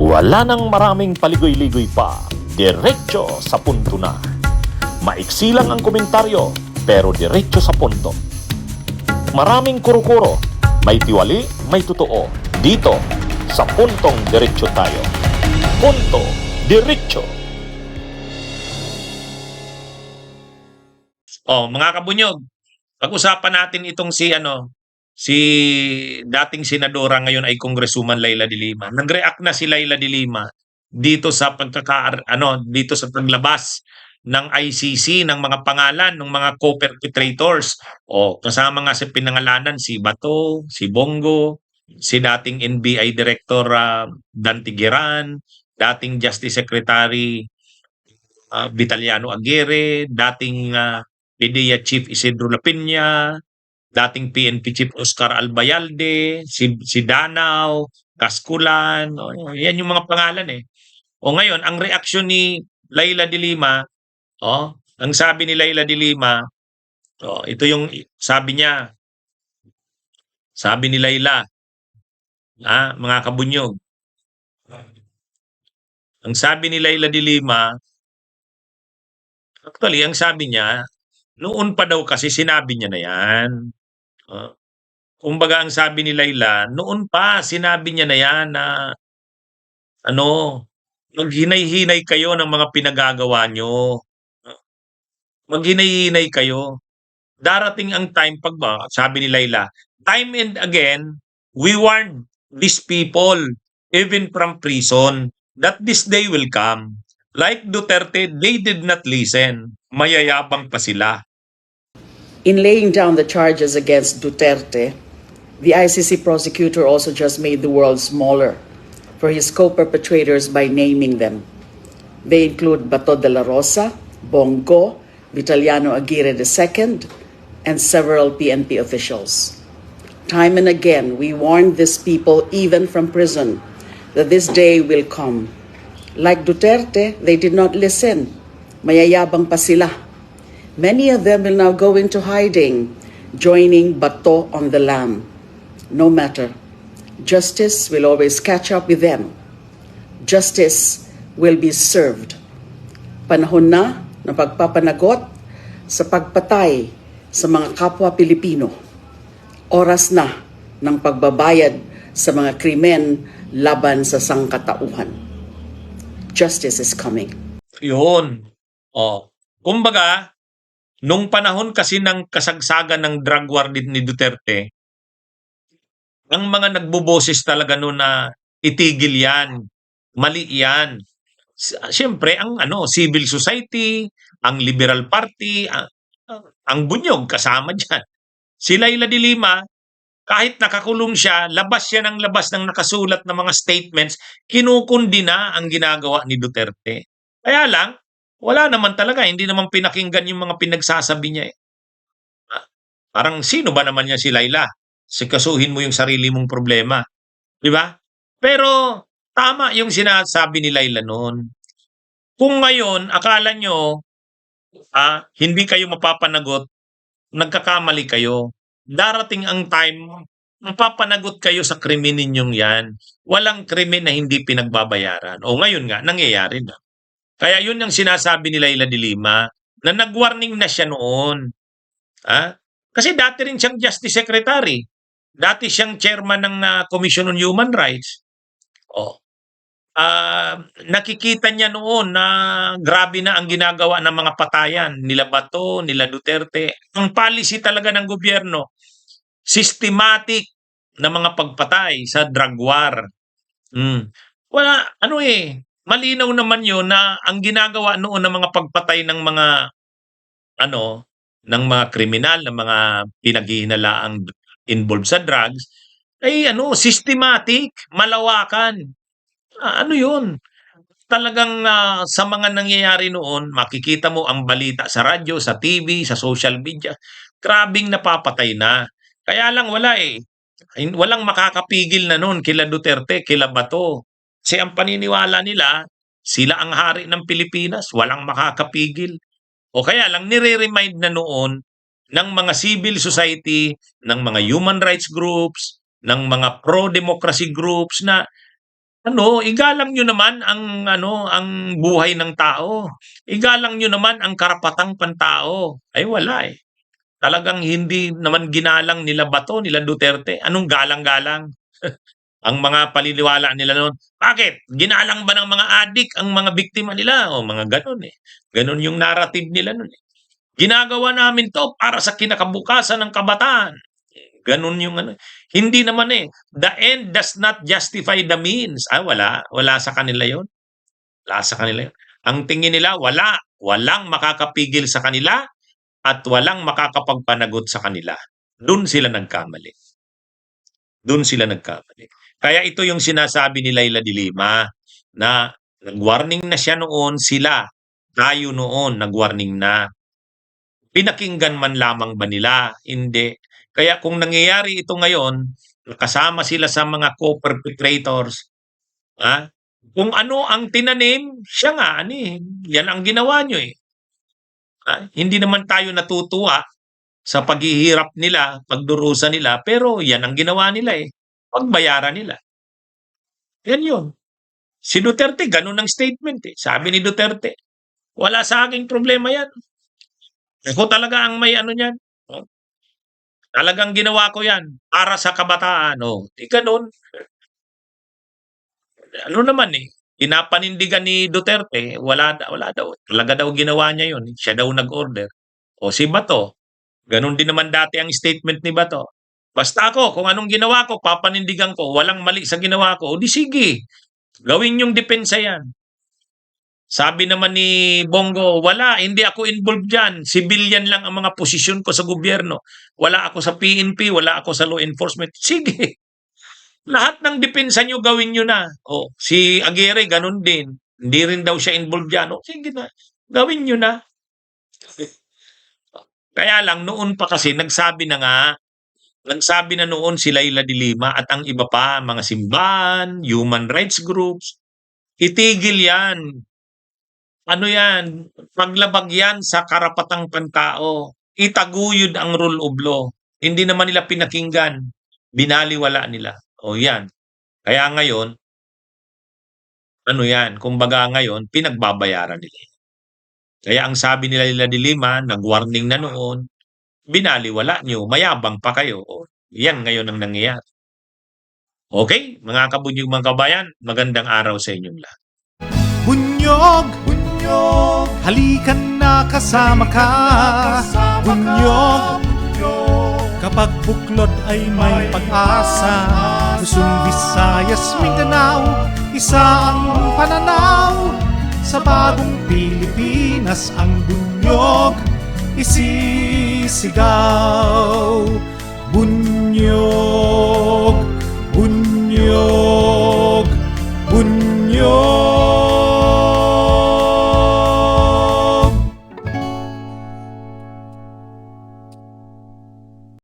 Wala nang maraming paligoy-ligoy pa, diretso sa punto na. Maiksi lang ang komentaryo, pero diretso sa punto. Maraming kuro-kuro, may tiwali, may totoo. Dito, sa puntong diretso tayo. Punto, diretso. Mga kabunyog, pag-usapan natin itong si dating senadora ngayon ay Congresswoman Leila de Lima. Nag-react na si Leila de Lima dito sa dito sa paglabas ng ICC ng mga pangalan ng mga co-perpetrators. Kasama nga sa pinangalanan si Bato, si Bongo, si dating NBI Director Dan Tigueran, dating Justice Secretary Vitaliano Aguirre, dating PDEA Chief Isidro Lapilla, dating PNP Chief Oscar Albayalde, si Danao, Kaskulan, yan yung mga pangalan eh. Ngayon, ang reaksyon ni Leila de Lima, ang sabi ni Leila de Lima, ito yung sabi niya, sabi ni Leila, mga kabunyog, ang sabi ni Leila de Lima, actually, ang sabi niya, noon pa daw kasi sinabi niya na yan. Kumbaga ang sabi ni Leila, noon pa sinabi niya na yan na maghinay-hinay kayo ng mga pinagagawa nyo. Maghinay-hinay kayo. Darating ang time sabi ni Leila, time and again, we warned these people, even from prison, that this day will come. Like Duterte, they did not listen. Mayayabang pa sila. In laying down the charges against Duterte, the ICC prosecutor also just made the world smaller for his co-perpetrators by naming them. They include Bato de la Rosa, Bongo, Vitaliano Aguirre II, and several PNP officials. Time and again, we warned these people, even from prison, that this day will come. Like Duterte, they did not listen. Mayayabang pa sila. Many of them will now go into hiding, joining Bato on the lam. No matter. Justice will always catch up with them. Justice will be served. Panahon na ng pagpapanagot sa pagpatay sa mga kapwa Pilipino. Oras na ng pagbabayad sa mga krimen laban sa sangkatauhan. Justice is coming. Yun. Kumbaga, nung panahon kasi ng kasagsagan ng drug war ni Duterte, ang mga nagbuboses talaga noon na itigil yan, mali yan. Siyempre, ang civil society, ang Liberal Party, ang Bunyog kasama dyan. Si Leila de Lima, kahit nakakulong siya, labas siya ng labas ng nakasulat na mga statements, kinukundina ang ginagawa ni Duterte. Kaya lang, wala naman talaga, hindi naman pinakinggan yung mga pinagsasabi niya eh. Parang sino ba naman niya si Leila? Sikasuhin mo yung sarili mong problema. Di ba? Pero tama yung sinasabi ni Leila noon. Kung ngayon, akala nyo, hindi kayo mapapanagot, nagkakamali kayo. Darating ang time, mapapanagot kayo sa krimen ninyong yan. Walang krimen na hindi pinagbabayaran. Ngayon nga, nangyayari na. Kaya yun ang sinasabi ni Leila de Lima, na nag-warning na siya noon. Kasi dati rin siyang Justice Secretary. Dati siyang chairman ng Commission on Human Rights. Nakikita niya noon na grabe na ang ginagawa ng mga patayan nila Bato, nila Duterte. Ang policy talaga ng gobyerno, systematic na mga pagpatay sa drug war. Wala, malinaw naman yun na ang ginagawa noon ng mga pagpatay ng mga ng mga kriminal, ng mga pinaghihinalaang involved sa drugs, ay systematic, malawakan. Yun? Talagang sa mga nangyayari noon, makikita mo ang balita sa radyo, sa TV, sa social media, grabing napapatay na. Kaya lang wala eh. Walang makakapigil na noon kila Duterte, kila Bato. Kasi ang paniniwala nila, sila ang hari ng Pilipinas, walang makakapigil. Kaya lang nire-remind na noon ng mga civil society, ng mga human rights groups, ng mga pro-democracy groups na igalang nyo naman ang buhay ng tao. Igalang nyo naman ang karapatang pantao. Ay wala eh. Talagang hindi naman ginalang nila Bato, nila Duterte. Anong galang-galang? Ang mga paliliwala nila noon. Bakit? Ginalang ba ng mga adik ang mga biktima nila? O mga ganon eh. Ganon yung narrative nila noon eh. Ginagawa namin to para sa kinakabukasan ng kabataan. Ganon yung ano. Hindi naman eh. The end does not justify the means. Wala. Wala sa kanila yon. Wala sa kanila yon. Ang tingin nila, wala. Walang makakapigil sa kanila at walang makakapagpanagot sa kanila. Doon sila nagkamali. Doon sila nagkamali. Kaya ito yung sinasabi ni Laila de Lima na nag-warning na siya noon, tayo noon, nag-warning na. Pinakinggan man lamang ba nila? Hindi. Kaya kung nangyayari ito ngayon, kasama sila sa mga co-perpetrators, kung ano ang tinanim, siya nga, yan ang ginawa nyo eh. Hindi naman tayo natutuwa sa paghihirap nila, pagdurusa nila, pero yan ang ginawa nila eh. Pagbayaran nila. Yan yun. Si Duterte, ganun ang statement eh. Sabi ni Duterte, wala sa aking problema yan. Ako talaga ang may niyan. Talagang ginawa ko yan para sa kabataan. Di ganun. Naman eh. Pinapanindigan ni Duterte, wala daw. Talaga daw ginawa niya yun. Siya daw nag-order. Si Bato, ganun din naman dati ang statement ni Bato. Basta ako, kung anong ginawa ko, papanindigan ko, walang mali sa ginawa ko, di sige. Gawin yung depensa yan. Sabi naman ni Bongo, wala, hindi ako involved dyan. Civilian lang ang mga posisyon ko sa gobyerno. Wala ako sa PNP, wala ako sa law enforcement. Sige. Lahat ng depensa nyo, gawin nyo na. Si Aguirre, ganun din. Hindi rin daw siya involved dyan. Sige na. Gawin nyo na. Kaya lang, noon pa kasi, nagsabi na noon si Laila de Lima at ang iba pa, mga simbahan, human rights groups, itigil yan. Yan? Paglabag yan sa karapatang pantao. Itaguyod ang rule of law. Hindi naman nila pinakinggan. Binaliwala nila. Yan. Kaya ngayon, kumbaga ngayon, pinagbabayaran nila. Kaya ang sabi nila de Lima, nag-warning na noon, binaliwala nyo, mayabang pa kayo. Yan ngayon ang nangyayari. Okay, mga kabunyog mga kabayan, magandang araw sa inyong lahat. Bunyog, halikan na kasama ka. Bunyog, kapag buklod ay may pag-asa. Luzon, Visayas, Mindanao, isa ang pananaw. Sa bagong Pilipinas ang bunyog isisigaw.